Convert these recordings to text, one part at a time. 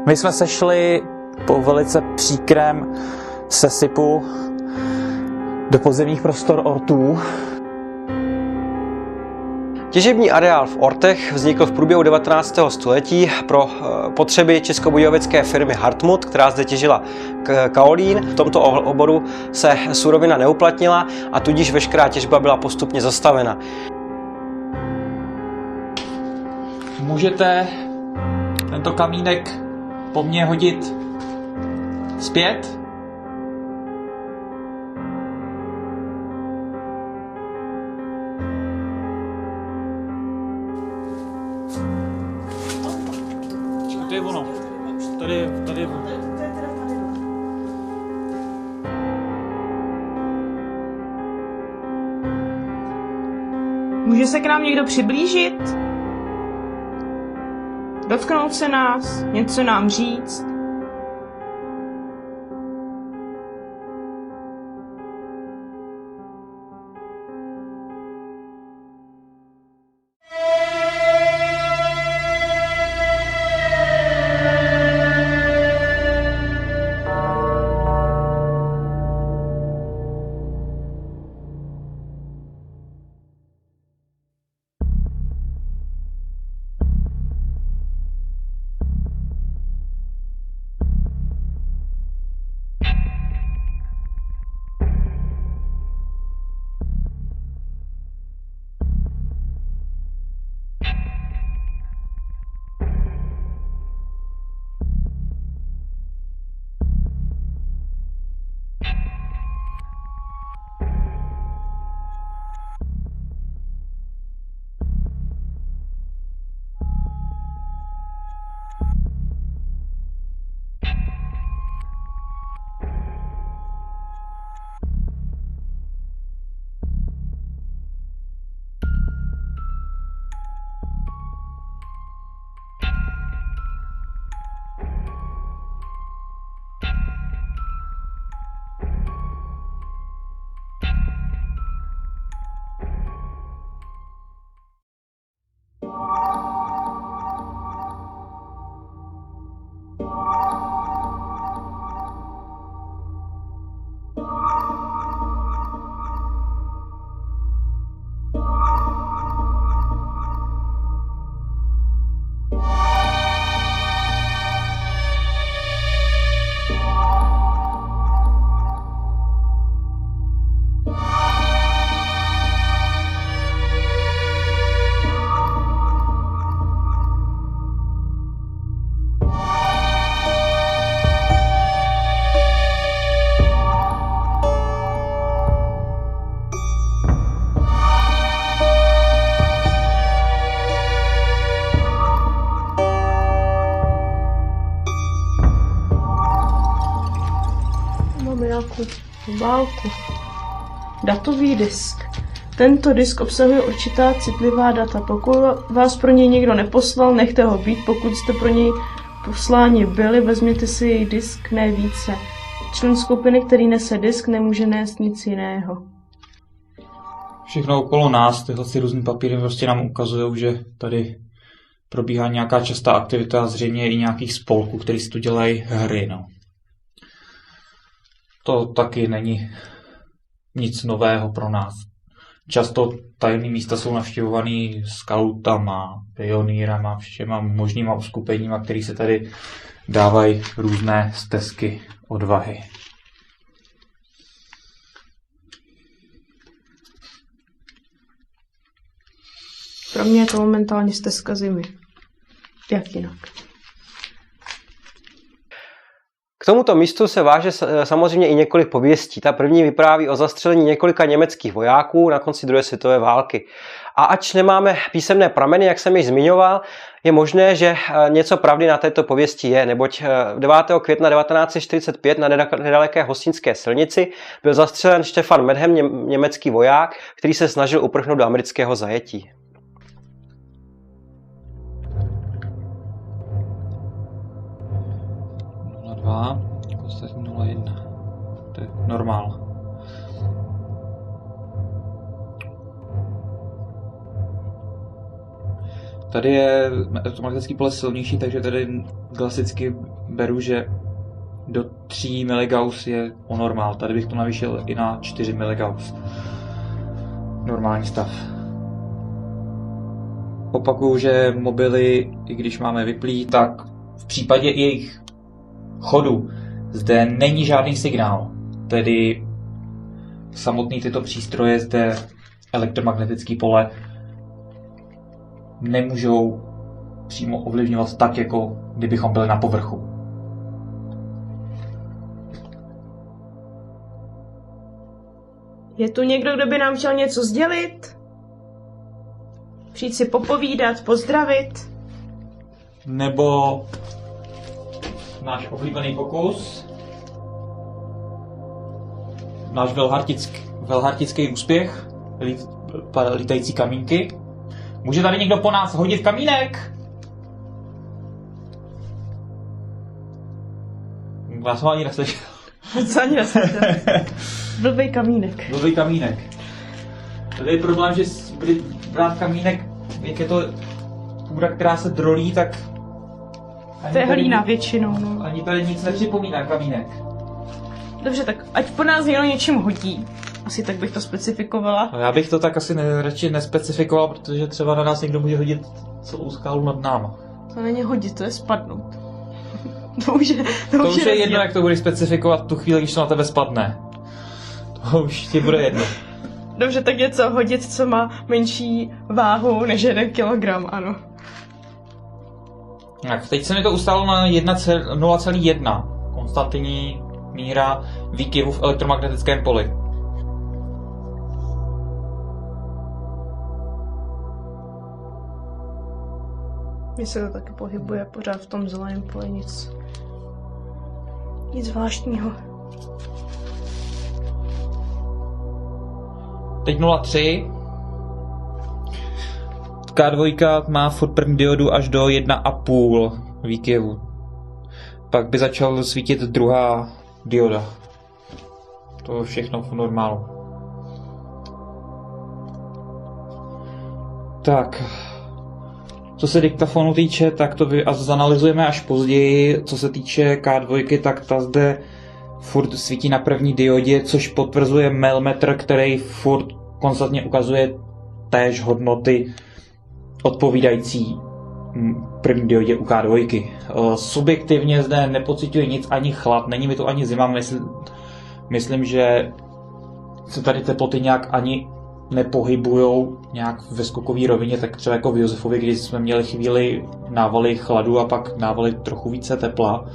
My jsme se šli po velice příkrém sesypu do podzemních prostor ortů. Těžební areál v Ortech vznikl v průběhu 19. století pro potřeby českobudějovické firmy Hartmut, která zde těžila kaolín. V tomto oboru se surovina neuplatnila a tudíž veškerá těžba byla postupně zastavena. Můžete tento kamínek po mně hodit zpět? To je ono. Tady je ono. Může se k nám někdo přiblížit? Dotknout se nás? Něco nám říct? Válku. Datový disk. Tento disk obsahuje určitá citlivá data. Pokud vás pro něj někdo neposlal, nechte ho být. Pokud jste pro něj posláni byli, vezměte si její disk, ne více. Člen skupiny, který nese disk, nemůže nést nic jiného. Všechno okolo nás, tyhle různý papíry prostě nám ukazují, že tady probíhá nějaká častá aktivita a zřejmě i nějakých spolků, který si tu dělají hry. No. To taky není nic nového pro nás. Často tajemné místa jsou navštěvovaný skautama, pionýrama, všema možnýma uskupeníma, který se tady dávají různé stezky odvahy. Pro mě je to momentálně stezka zimy. Jak jinak? K tomuto místu se váže samozřejmě i několik pověstí. Ta první vypráví o zastřelení několika německých vojáků na konci druhé světové války. A ač nemáme písemné prameny, jak jsem již zmiňoval, je možné, že něco pravdy na této pověsti je, neboť 9. května 1945 na nedaleké Hostýnské silnici byl zastřelen Stefan Medhem, německý voják, který se snažil uprchnout do amerického zajetí. Ostatní 0,1. To je normál. tady je elektromagnetický pole silnější, takže tady klasicky beru, že do 3 mG je onormál. Tady bych to navýšil i na 4 mG. Normální stav. Opakuju, že mobily, i když máme vyplý, tak v případě jejich chodu zde není žádný signál. Tedy samotný tyto přístroje zde elektromagnetické pole nemůžou přímo ovlivňovat tak, jako kdybychom byli na povrchu. Je tu někdo, kdo by nám chtěl něco sdělit? Přijít si popovídat, pozdravit? Nebo náš oblíbený pokus, náš velhartický úspěch, lítající kamínky. Může tady někdo po nás hodit kamínek? Já jsem ani neslyšel. Co ani neslyšel? Blbej kamínek. Blbej kamínek. Tady je problém, že když brát kamínek, jak je to půda, která se drolí, tak... To je hlína většinou, no. Ani tady nic nepřipomíná kamínek. Dobře, tak ať po nás někdo něčím hodí. Asi tak bych to specifikovala. No já bych to tak asi radši nespecifikoval, protože třeba na nás někdo může hodit celou skálu nad náma. To není hodit, to je spadnout. to už je jedno, jak to budeš specifikovat tu chvíli, když to na tebe spadne. To už ti bude jedno. Dobře, tak něco hodit, co má menší váhu než 1 kilogram, ano. Tak, teď se mi to ustálo na 0,1. Konstantní míra výkyvů v elektromagnetickém poli. Mně se to taky pohybuje pořád v tom zeleném poli, nic zvláštního. Teď 0,3. K2 má furt první diodu až do 1,5 výkyvu. Pak by začal svítit druhá dioda. To je všechno v normálu. Tak. Co se diktafonu týče, tak to zanalyzujeme až později. Co se týče K2, tak ta zde furt svítí na první diodě, což potvrzuje melmetr, který furt konstantně ukazuje též hodnoty odpovídající první diodě u K2. Subjektivně zde nepociťuji nic, ani chlad, není mi to ani zima, myslím, že se tady teploty nějak ani nepohybujou nějak ve skokové rovině, tak třeba jako v Josefově, kdy jsme měli chvíli návaly chladu a pak návaly trochu více tepla.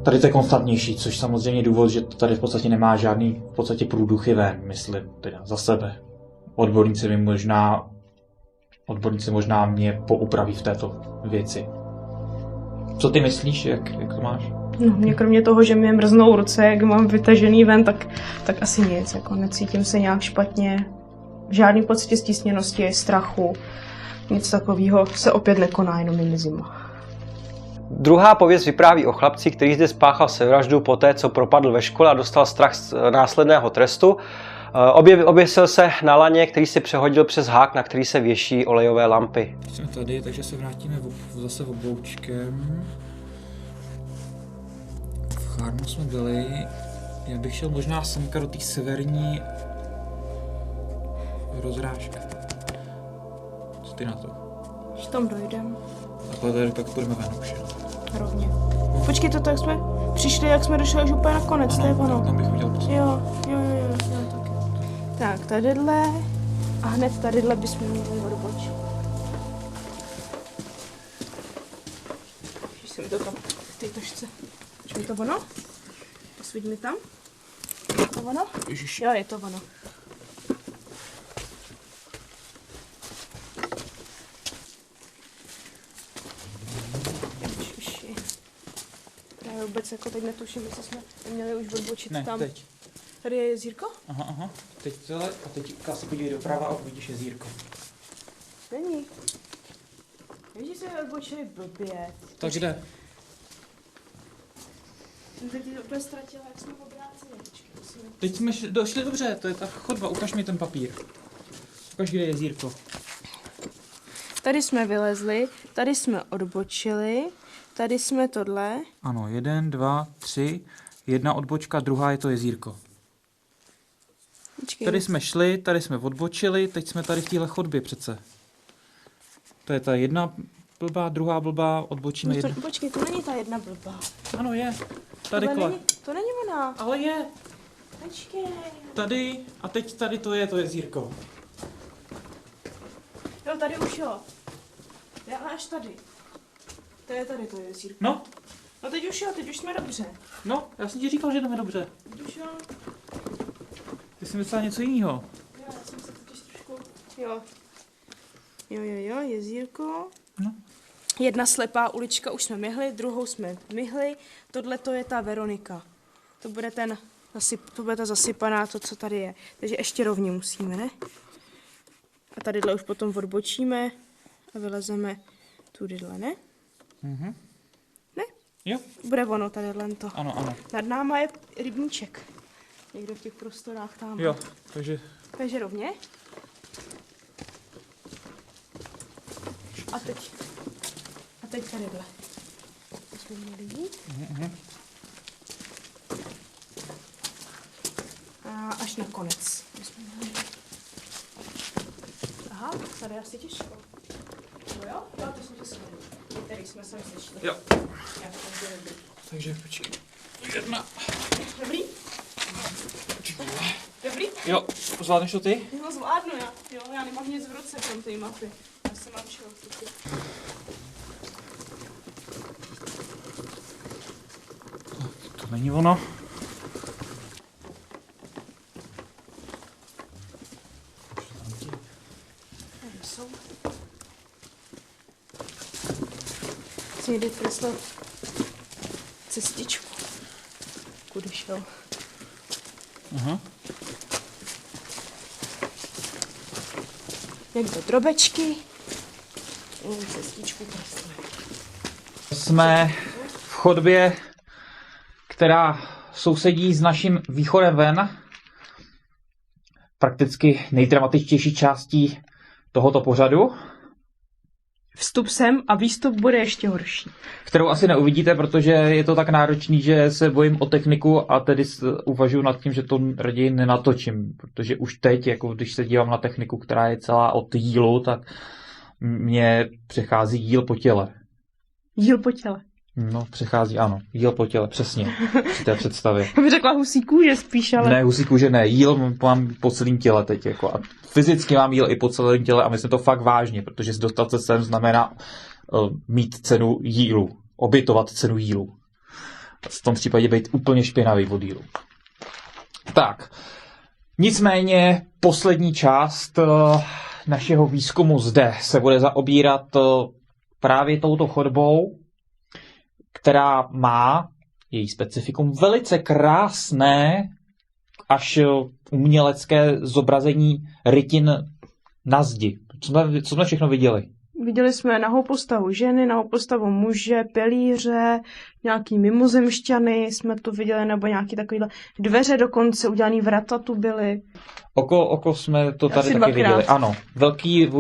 Tady to je konstantnější, což samozřejmě je důvod, že to tady v podstatě nemá žádný v podstatě průduchy ven, myslím, teda za sebe. Odborníci možná mě poupraví v této věci. Co ty myslíš, jak to máš? No, mě kromě toho, že mě mrznou ruce, jak mám vytažený ven, tak asi nic, jako necítím se nějak špatně. Žádný pocit stísněnosti, strachu, nic takového se opět nekoná, jenom je zima. Druhá pověst vypráví o chlapci, který zde spáchal sebevraždu poté, co propadl ve škole a dostal strach z následného trestu. Oběsil se na laně, který si přehodil přes hák, na který se věší olejové lampy. Jsme tady, takže se vrátíme zase obloučkem. V Charnu jsme byli. Já bych šel možná semka do té severní rozrážky. Co ty na to? Když tam dojdem. Takhle tady pak půjdeme ven už. Rovně. Počkej, to tak jsme přišli, jak jsme došli až úplně na konec, to je ono. Tam bych udělal poslední. Jo, taky. Tak, tadyhle a hned tadyhle bychom měli odbočit. Když jsem to tam v té tašce. Je to ono? Posvíť mi tam. Je to ono? Ježiš. Jo, je to ono. Právě vůbec jako teď netuším, jestli jsme měli už odbočit Ne, tam. teď. Tady je jezírko? Aha. Teď tohle a teď se podívej doprava a uvidíš jezírko. Není. Víš, že jsme odbočili blbě. Tak kde? Jsem teď úplně ztratila, jak jsme obráceli. Teď jsme došli dobře, to je ta chodba, ukaž mi ten papír. Ukaž, kde je jezírko. tady jsme vylezli, tady jsme odbočili, tady jsme tohle. Ano, 1, 2, 3, jedna odbočka, druhá je to jezírko. Počkej. Tady jsme šli, tady jsme odbočili, teď jsme tady v téhle chodbě přece. To je ta jedna blbá, druhá blbá, odbočíme No jedna. počkej, to není ta jedna blbá. Ano, je. Tady kole. To není ona. Ale je. Počkej. Tady a teď tady to je to jezírko. Jo, tady už jo. Já až tady. To je tady to jezírko. No, No teď už jo, teď už jsme dobře. no, já jsem ti říkal, že jdeme dobře. Teď už jo. Ty jsi myslela něco jiného. Jo, já jsem se totiž trošku... Jo. Jo, jezírko. No. Jedna slepá ulička už jsme myhli, druhou jsme myhli. Tohle to je ta Veronika. To bude to bude ta zasypaná, to, co tady je. Takže ještě rovně musíme, ne? A tadyhle už potom odbočíme a vylezeme tudyhle, ne? Mhm. Ne? Jo, Bude ono tadyhle to. ano, ano. Nad náma je rybníček. Někdo v těch prostorách tam. Jo, takže Takže rovně. A teď tadyhle. To jsme měli jít. A až na konec. Aha, tady asi těžko. Jo, to jsme těžko. Tady jsme se sešli. jo. Já to dobrý. Takže počkej. Jedna. Dobrý? Dobrý? Jo, zvládneš to ty? Jo, zvládnu já. Jo, já nemám nic v ruce v té mapy. Já jsem mám čeho. To není ono. Tady jsou. Chci někde kreslat cestičku. Kudy šel. Aha. Někdo drobečky. Cestičku kreslím. Jsme v chodbě, která sousedí s naším východem ven. Prakticky nejdramatičtější částí tohoto pořadu. Vstup sem a výstup bude ještě horší. Kterou asi neuvidíte, protože je to tak náročný, že se bojím o techniku a tedy uvažuji nad tím, že to raději nenatočím, protože už teď, jako když se dívám na techniku, která je celá od jílu, tak mě přechází jíl po těle. Jíl po těle. No, přechází, ano, jíl po těle, přesně, při té představě. Já bych řekla husí kůže spíš, ale... Ne, husí kůže ne, jíl mám po celém těle teď, jako, a fyzicky mám jíl i po celém těle a myslím to fakt vážně, protože dostat se sem znamená mít cenu jílu, obětovat cenu jílu. V tom případě být úplně špinavý od jílu. Tak, nicméně poslední část našeho výzkumu zde se bude zaobírat právě touto chodbou, která má její specifikum velice krásné až umělecké zobrazení rytin na zdi. Co jsme všechno viděli? Viděli jsme nahou postavu ženy, nahou postavu muže, pilíře, nějaký mimozemšťany jsme to viděli, nebo nějaký takovýhle dveře dokonce, udělaný vrata tu byly. Oko jsme to tady Asi taky dvakrát. viděli. Ano,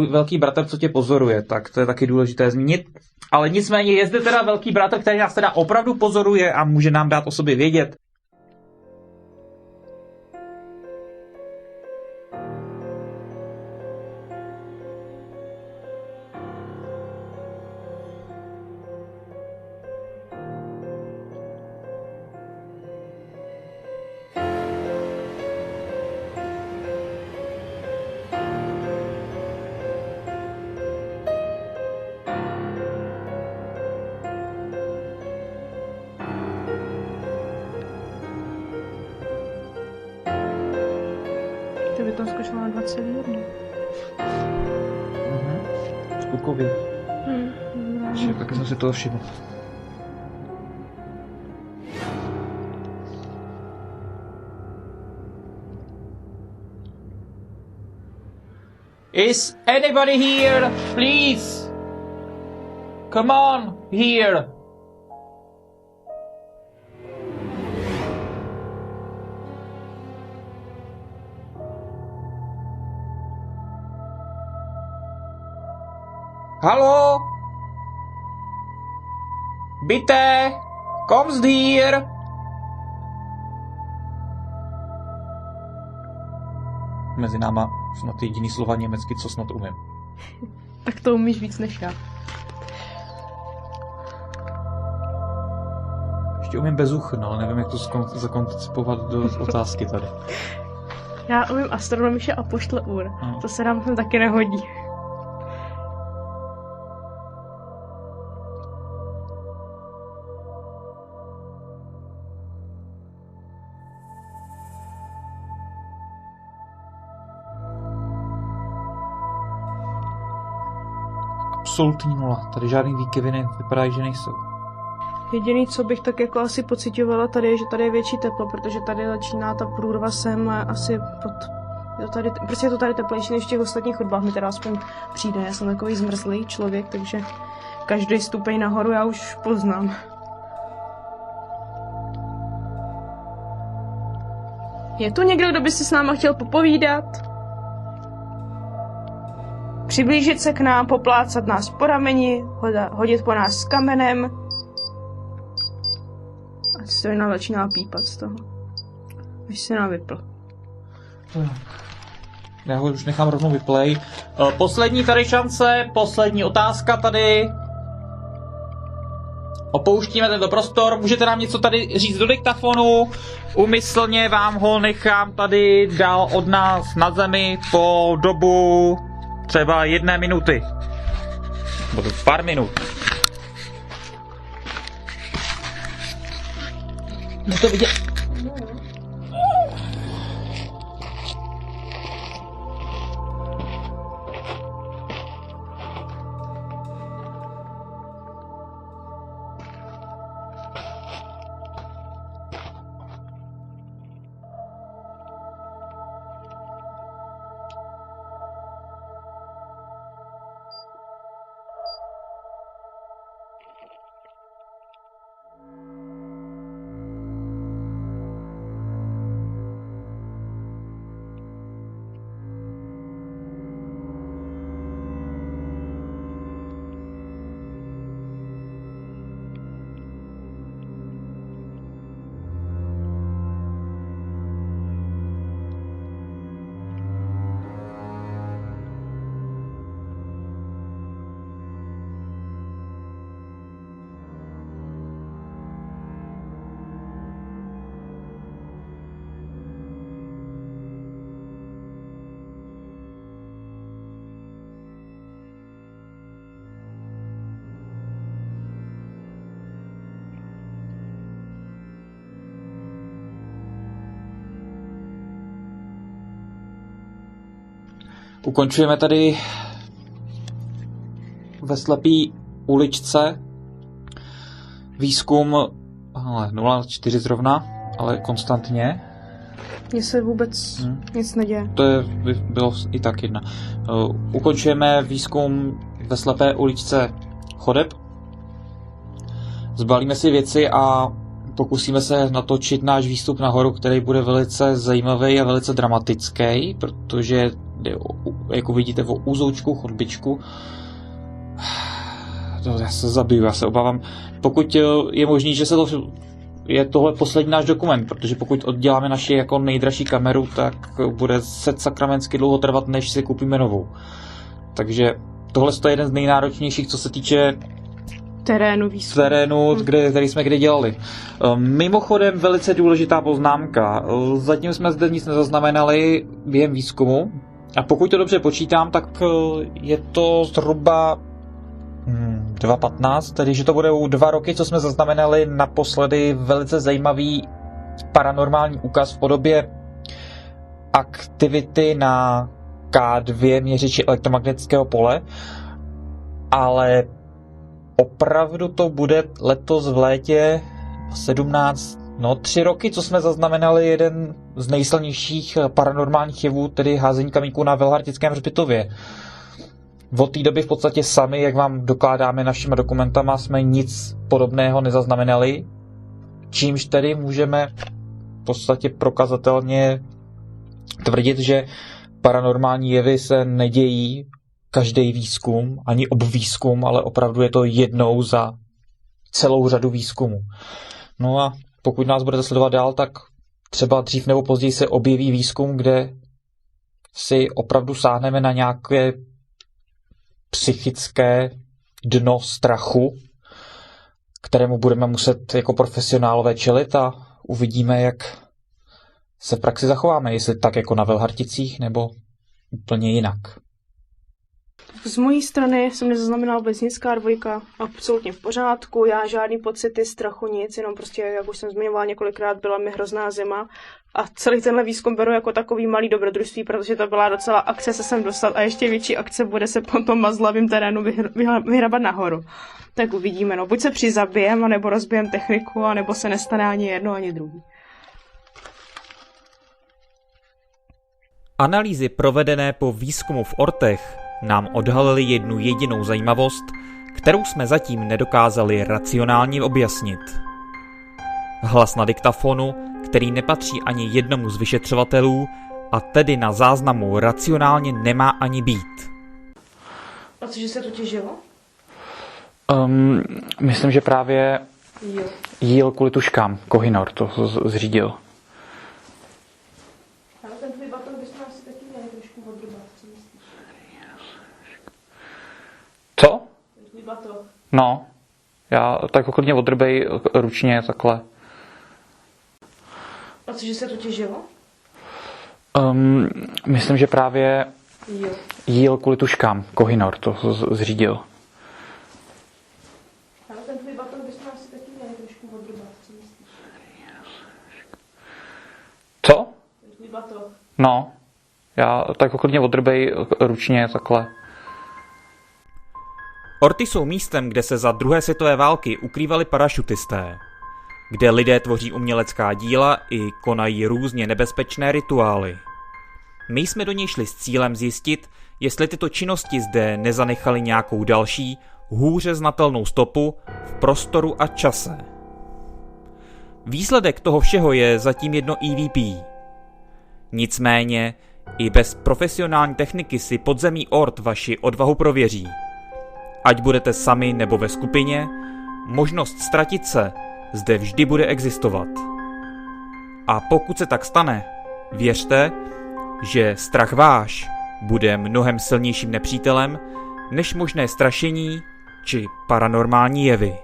velký bratr, co tě pozoruje, tak to je taky důležité zmínit. Ale nicméně je zde teda velký bratr, který nás teda opravdu pozoruje a může nám dát o sobě vědět. Ty by to skočilo na 2,1. Skukově. Taky jsem si toho všiml. Is anybody here, please? Come on, here. Halo? Bitte? Kommst hier? Mezi náma snad jediný slova německy, co snad umím. Tak to umíš víc než já. Ještě umím bezuchn, ale nevím, jak to zakoncipovat do otázky tady. Já umím astronomiše a poštle ur. To se nám tam taky nehodí. Absolutní nula. Tady žádný výkyvy vypadají, že nejsou. Jediný, co bych tak jako asi pocitovala tady je, že tady je větší teplo, protože tady začíná ta průrva sem asi pod... Prostě je to tady teplejší než v těch ostatních chodbách, mi teda aspoň přijde. Já jsem takový zmrzlý člověk, takže každý stupeň nahoru já už poznám. Je tu někdo, kdo by si s náma chtěl popovídat? Přiblížit se k nám, poplácat nás po rameni, hodit po nás s kamenem. A se nám začíná pípat z toho. Až se nám vypl. Já ho už nechám rovnou vyplay. Poslední tady šance, poslední otázka tady. Opouštíme tento prostor, můžete nám něco tady říct do diktafonu. Úmyslně vám ho nechám tady dál od nás na zemi po dobu třeba 1 minuty. Nebo pár minut. Můžu to vidět? Ukončujeme tady ve slepý uličce výzkum 0,4 zrovna, ale konstantně. Mně se vůbec nic neděje. To bylo i tak 1. Ukončujeme výzkum ve slepé uličce chodeb. Zbalíme si věci a pokusíme se natočit náš výstup nahoru, který bude velice zajímavý a velice dramatický, protože jako vidíte o úzoučku, chodbičku. Já se zabiju, já se obávám. Pokud je možný, že je tohle poslední náš dokument, protože pokud odděláme naši jako nejdražší kameru, tak bude sakramensky dlouho trvat, než si koupíme novou. Takže tohle je jeden z nejnáročnějších, co se týče terénu, který jsme kdy dělali. Mimochodem velice důležitá poznámka. Zatím jsme zde nic nezaznamenali během výzkumu. A pokud to dobře počítám, tak je to zhruba 2.15, tedy že to bude 2 roky, co jsme zaznamenali naposledy velice zajímavý paranormální úkaz v podobě aktivity na K2 měřiči elektromagnetického pole, ale opravdu to bude letos v létě 17, 3 roky, co jsme zaznamenali jeden z nejsilnějších paranormálních jevů, tedy házení kamínků na Velhartickém hřbitově. Od té doby v podstatě sami, jak vám dokládáme našimi dokumentama, jsme nic podobného nezaznamenali, čímž tedy můžeme v podstatě prokazatelně tvrdit, že paranormální jevy se nedějí každý výzkum, ani obvýzkum, ale opravdu je to jednou za celou řadu výzkumů. No a pokud nás budete sledovat dál, tak třeba dřív nebo později se objeví výzkum, kde si opravdu sáhneme na nějaké psychické dno strachu, kterému budeme muset jako profesionálové čelit a uvidíme, jak se v praxi zachováme, jestli tak jako na Velharticích, nebo úplně jinak. Z mojí strany jsem nezaznamenala vůbec nic, K2, absolutně v pořádku, já žádný pocity, strachu, nic, jenom prostě, jak už jsem zmiňovala několikrát, byla mi hrozná zima a celý tenhle výzkum beru jako takový malý dobrodružství, protože to byla docela akce se sem dostat a ještě větší akce bude se po tom mazlavým terénu vyhrabat nahoru. Tak uvidíme, no, buď se přizabijem, anebo rozbijem techniku, anebo se nestane ani jedno, ani druhý. Analýzy provedené po výzkumu v ortech nám odhalily jednu jedinou zajímavost, kterou jsme zatím nedokázali racionálně objasnit. Hlas na diktafonu, který nepatří ani jednomu z vyšetřovatelů a tedy na záznamu racionálně nemá ani být. A cože se to těžilo? Myslím, že právě jíl kvůli tuškám. Kohinor to zřídil. Ale ten tvůj baton bychom asi taky měli trošku odrbat, co myslíš? Co? Ten tvůj baton. No, já tak ho klidně odrbej ručně takhle. A cože se to těžilo? Myslím, že právě jíl kvůli tuškám. Kohinor to zřídil. Ale ten tvůj baton bychom asi taky měli trošku odrbat, co myslíš? Co? Ten tvůj baton. No, já tak ho klidně odrbej ručně takhle. Orty jsou místem, kde se za druhé světové války ukrývali parašutisté, kde lidé tvoří umělecká díla i konají různě nebezpečné rituály. My jsme do něj šli s cílem zjistit, jestli tyto činnosti zde nezanechaly nějakou další, hůře znatelnou stopu v prostoru a čase. Výsledek toho všeho je zatím jedno EVP. Nicméně, i bez profesionální techniky si podzemí ort vaši odvahu prověří. Ať budete sami nebo ve skupině, možnost ztratit se zde vždy bude existovat. A pokud se tak stane, věřte, že strach váš bude mnohem silnějším nepřítelem než možné strašení či paranormální jevy.